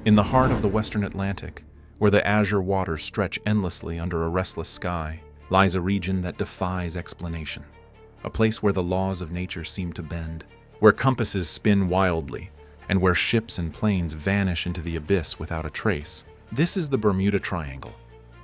In the heart of the western Atlantic, where the azure waters stretch endlessly under a restless sky, lies a region that defies explanation. A place where the laws of nature seem to bend, where compasses spin wildly, and where ships and planes vanish into the abyss without a trace. This is the Bermuda Triangle,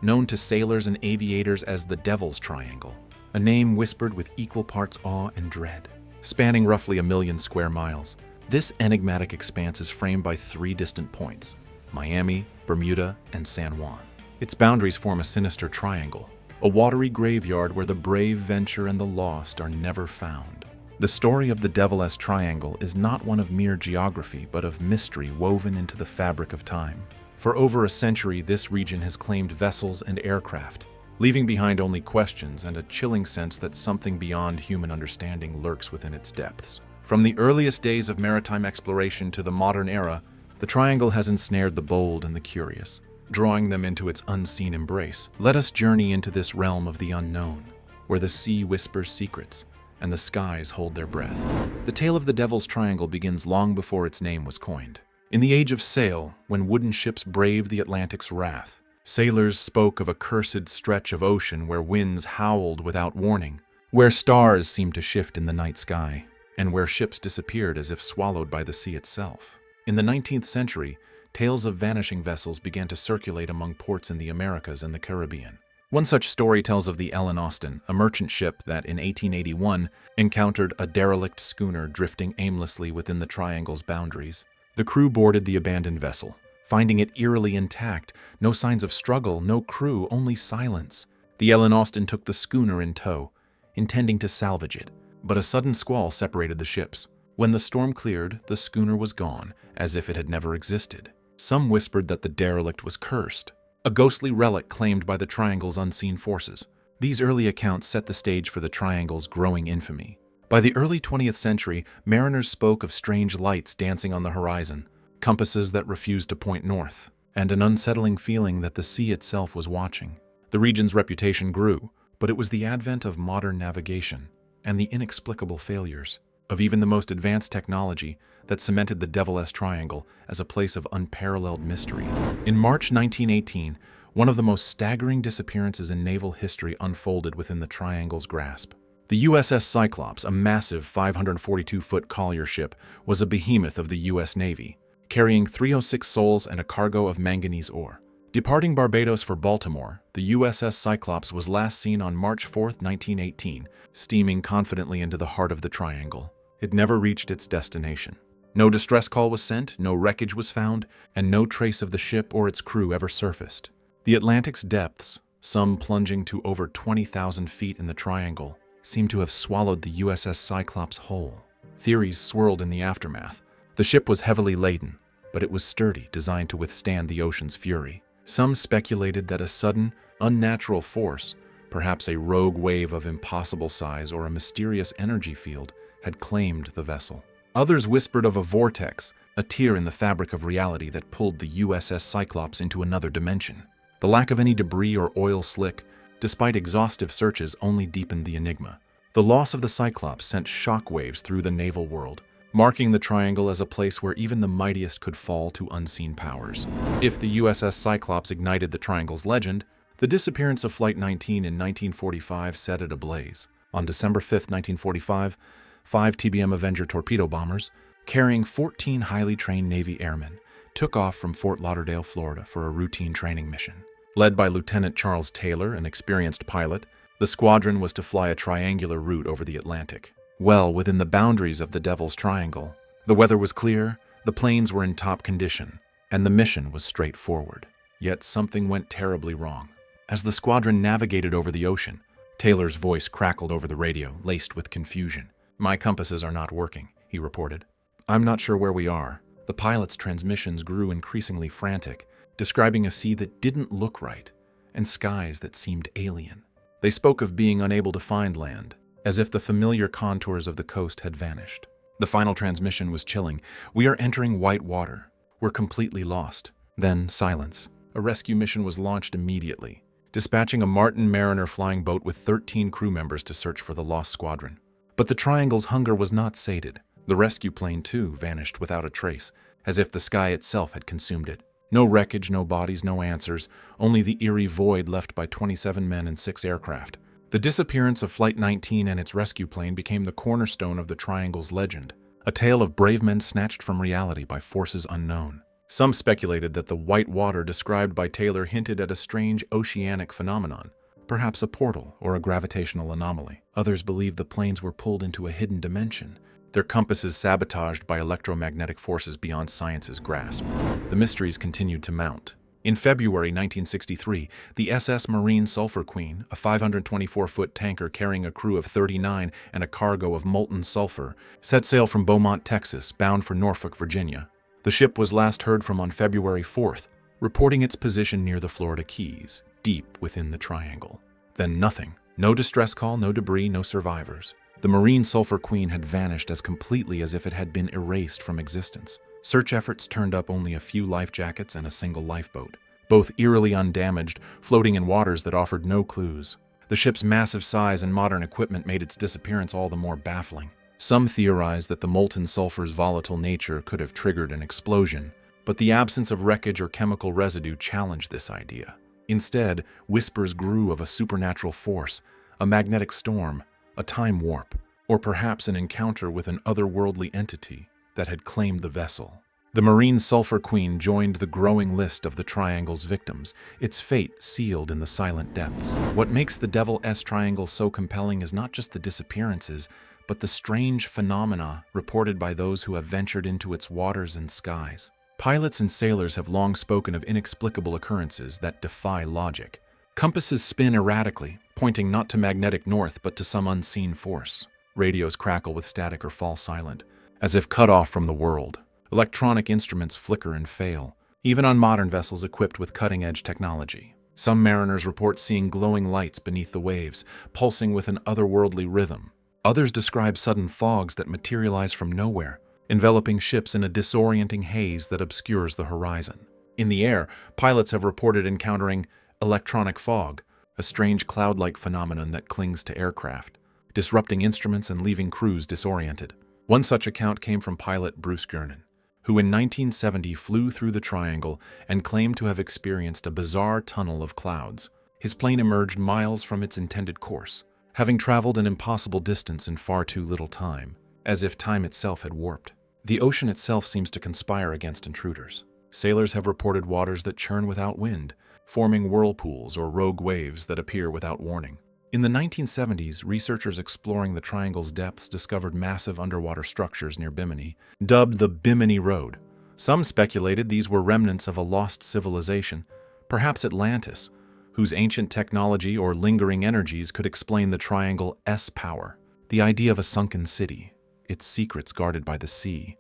known to sailors and aviators as the Devil's Triangle, a name whispered with equal parts awe and dread. Spanning roughly 1,000,000 square miles, this enigmatic expanse is framed by 3 distant points: Miami, Bermuda, and San Juan. Its boundaries form a sinister triangle, a watery graveyard where the brave venture and the lost are never found. The story of the Devil's Triangle is not one of mere geography, but of mystery woven into the fabric of time. For over a century, this region has claimed vessels and aircraft, leaving behind only questions and a chilling sense that something beyond human understanding lurks within its depths. From the earliest days of maritime exploration to the modern era, the Triangle has ensnared the bold and the curious, drawing them into its unseen embrace. Let us journey into this realm of the unknown, where the sea whispers secrets and the skies hold their breath. The tale of the Devil's Triangle begins long before its name was coined. In the age of sail, when wooden ships braved the Atlantic's wrath, sailors spoke of a cursed stretch of ocean where winds howled without warning, where stars seemed to shift in the night sky, and where ships disappeared as if swallowed by the sea itself. In the 19th century, tales of vanishing vessels began to circulate among ports in the Americas and the Caribbean. One such story tells of the Ellen Austin, a merchant ship that in 1881 encountered a derelict schooner drifting aimlessly within the Triangle's boundaries. The crew boarded the abandoned vessel, finding it eerily intact, no signs of struggle, no crew, only silence. The Ellen Austin took the schooner in tow, intending to salvage it, but a sudden squall separated the ships. When the storm cleared, the schooner was gone, as if it had never existed. Some whispered that the derelict was cursed, a ghostly relic claimed by the Triangle's unseen forces. These early accounts set the stage for the Triangle's growing infamy. By the early 20th century, mariners spoke of strange lights dancing on the horizon, compasses that refused to point north, and an unsettling feeling that the sea itself was watching. The region's reputation grew, but it was the advent of modern navigation and the inexplicable failures of even the most advanced technology that cemented the Devil's Triangle as a place of unparalleled mystery. In March 1918, one of the most staggering disappearances in naval history unfolded within the Triangle's grasp. The USS Cyclops, a massive 542-foot collier ship, was a behemoth of the U.S. Navy, carrying 306 souls and a cargo of manganese ore. Departing Barbados for Baltimore, the USS Cyclops was last seen on March 4, 1918, steaming confidently into the heart of the Triangle. It never reached its destination. No distress call was sent, no wreckage was found, and no trace of the ship or its crew ever surfaced. The Atlantic's depths, some plunging to over 20,000 feet in the Triangle, seemed to have swallowed the USS Cyclops whole. Theories swirled in the aftermath. The ship was heavily laden, but it was sturdy, designed to withstand the ocean's fury. Some speculated that a sudden, unnatural force, perhaps a rogue wave of impossible size or a mysterious energy field, had claimed the vessel. Others whispered of a vortex, a tear in the fabric of reality that pulled the USS Cyclops into another dimension. The lack of any debris or oil slick, despite exhaustive searches, only deepened the enigma. The loss of the Cyclops sent shockwaves through the naval world, marking the Triangle as a place where even the mightiest could fall to unseen powers. If the USS Cyclops ignited the Triangle's legend, the disappearance of Flight 19 in 1945 set it ablaze. On December 5, 1945, 5 TBM Avenger torpedo bombers, carrying 14 highly trained Navy airmen, took off from Fort Lauderdale, Florida for a routine training mission. Led by Lieutenant Charles Taylor, an experienced pilot, the squadron was to fly a triangular route over the Atlantic, well within the boundaries of the Devil's Triangle. The weather was clear, the planes were in top condition, and the mission was straightforward. Yet something went terribly wrong. As the squadron navigated over the ocean, Taylor's voice crackled over the radio, laced with confusion. "My compasses are not working," he reported. "I'm not sure where we are." The pilot's transmissions grew increasingly frantic, describing a sea that didn't look right and skies that seemed alien. They spoke of being unable to find land, as if the familiar contours of the coast had vanished. The final transmission was chilling. "We are entering white water. We're completely lost." Then silence. A rescue mission was launched immediately, dispatching a Martin Mariner flying boat with 13 crew members to search for the lost squadron. But the Triangle's hunger was not sated. The rescue plane, too, vanished without a trace, as if the sky itself had consumed it. No wreckage, no bodies, no answers, only the eerie void left by 27 men and 6 aircraft. The disappearance of Flight 19 and its rescue plane became the cornerstone of the Triangle's legend, a tale of brave men snatched from reality by forces unknown. Some speculated that the white water described by Taylor hinted at a strange oceanic phenomenon, perhaps a portal or a gravitational anomaly. Others believed the planes were pulled into a hidden dimension, their compasses sabotaged by electromagnetic forces beyond science's grasp. The mysteries continued to mount. In February 1963, the SS Marine Sulphur Queen, a 524-foot tanker carrying a crew of 39 and a cargo of molten sulfur, set sail from Beaumont, Texas, bound for Norfolk, Virginia. The ship was last heard from on February 4th, reporting its position near the Florida Keys, deep within the Triangle. Then nothing. No distress call, no debris, no survivors. The Marine Sulphur Queen had vanished as completely as if it had been erased from existence. Search efforts turned up only a few life jackets and a single lifeboat, both eerily undamaged, floating in waters that offered no clues. The ship's massive size and modern equipment made its disappearance all the more baffling. Some theorized that the molten sulfur's volatile nature could have triggered an explosion, but the absence of wreckage or chemical residue challenged this idea. Instead, whispers grew of a supernatural force, a magnetic storm, a time warp, or perhaps an encounter with an otherworldly entity that had claimed the vessel. The Marine Sulphur Queen joined the growing list of the Triangle's victims, its fate sealed in the silent depths. What makes the Devil S Triangle so compelling is not just the disappearances, but the strange phenomena reported by those who have ventured into its waters and skies. Pilots and sailors have long spoken of inexplicable occurrences that defy logic. Compasses spin erratically, pointing not to magnetic north but to some unseen force. Radios crackle with static or fall silent, as if cut off from the world. Electronic instruments flicker and fail, even on modern vessels equipped with cutting-edge technology. Some mariners report seeing glowing lights beneath the waves, pulsing with an otherworldly rhythm. Others describe sudden fogs that materialize from nowhere, enveloping ships in a disorienting haze that obscures the horizon. In the air, pilots have reported encountering electronic fog, a strange cloud-like phenomenon that clings to aircraft, disrupting instruments and leaving crews disoriented. One such account came from pilot Bruce Gernon, who in 1970 flew through the Triangle and claimed to have experienced a bizarre tunnel of clouds. His plane emerged miles from its intended course, having traveled an impossible distance in far too little time, as if time itself had warped. The ocean itself seems to conspire against intruders. Sailors have reported waters that churn without wind, forming whirlpools or rogue waves that appear without warning. In the 1970s, researchers exploring the Triangle's depths discovered massive underwater structures near Bimini, dubbed the Bimini Road. Some speculated these were remnants of a lost civilization, perhaps Atlantis, whose ancient technology or lingering energies could explain the Triangle's power. The idea of a sunken city, its secrets guarded by the sea,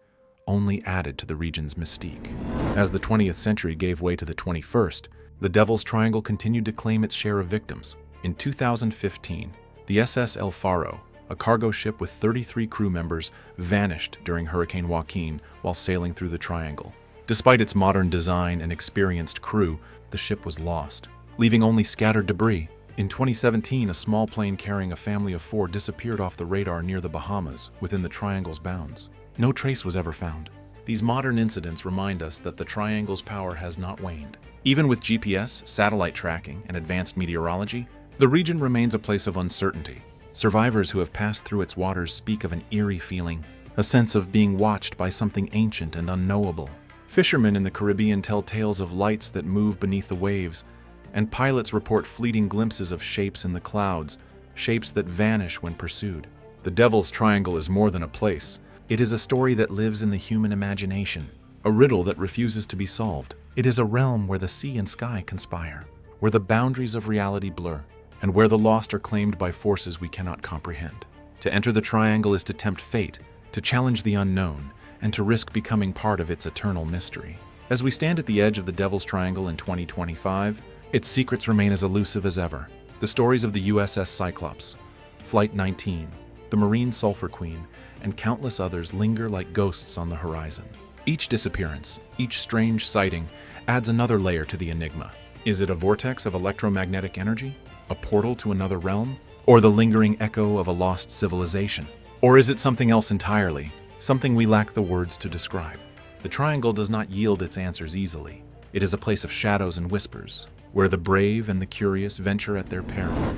only added to the region's mystique. As the 20th century gave way to the 21st, the Devil's Triangle continued to claim its share of victims. In 2015, the SS El Faro, a cargo ship with 33 crew members, vanished during Hurricane Joaquin while sailing through the Triangle. Despite its modern design and experienced crew, the ship was lost, leaving only scattered debris. In 2017, a small plane carrying a family of 4 disappeared off the radar near the Bahamas, within the Triangle's bounds. No trace was ever found. These modern incidents remind us that the Triangle's power has not waned. Even with GPS, satellite tracking, and advanced meteorology, the region remains a place of uncertainty. Survivors who have passed through its waters speak of an eerie feeling, a sense of being watched by something ancient and unknowable. Fishermen in the Caribbean tell tales of lights that move beneath the waves, and pilots report fleeting glimpses of shapes in the clouds, shapes that vanish when pursued. The Devil's Triangle is more than a place. It is a story that lives in the human imagination, a riddle that refuses to be solved. It is a realm where the sea and sky conspire, where the boundaries of reality blur, and where the lost are claimed by forces we cannot comprehend. To enter the Triangle is to tempt fate, to challenge the unknown, and to risk becoming part of its eternal mystery. As we stand at the edge of the Devil's Triangle in 2025, its secrets remain as elusive as ever. The stories of the USS Cyclops, Flight 19, the Marine Sulphur Queen, and countless others linger like ghosts on the horizon. Each disappearance, each strange sighting, adds another layer to the enigma. Is it a vortex of electromagnetic energy? A portal to another realm? Or the lingering echo of a lost civilization? Or is it something else entirely, something we lack the words to describe? The Triangle does not yield its answers easily. It is a place of shadows and whispers, where the brave and the curious venture at their peril.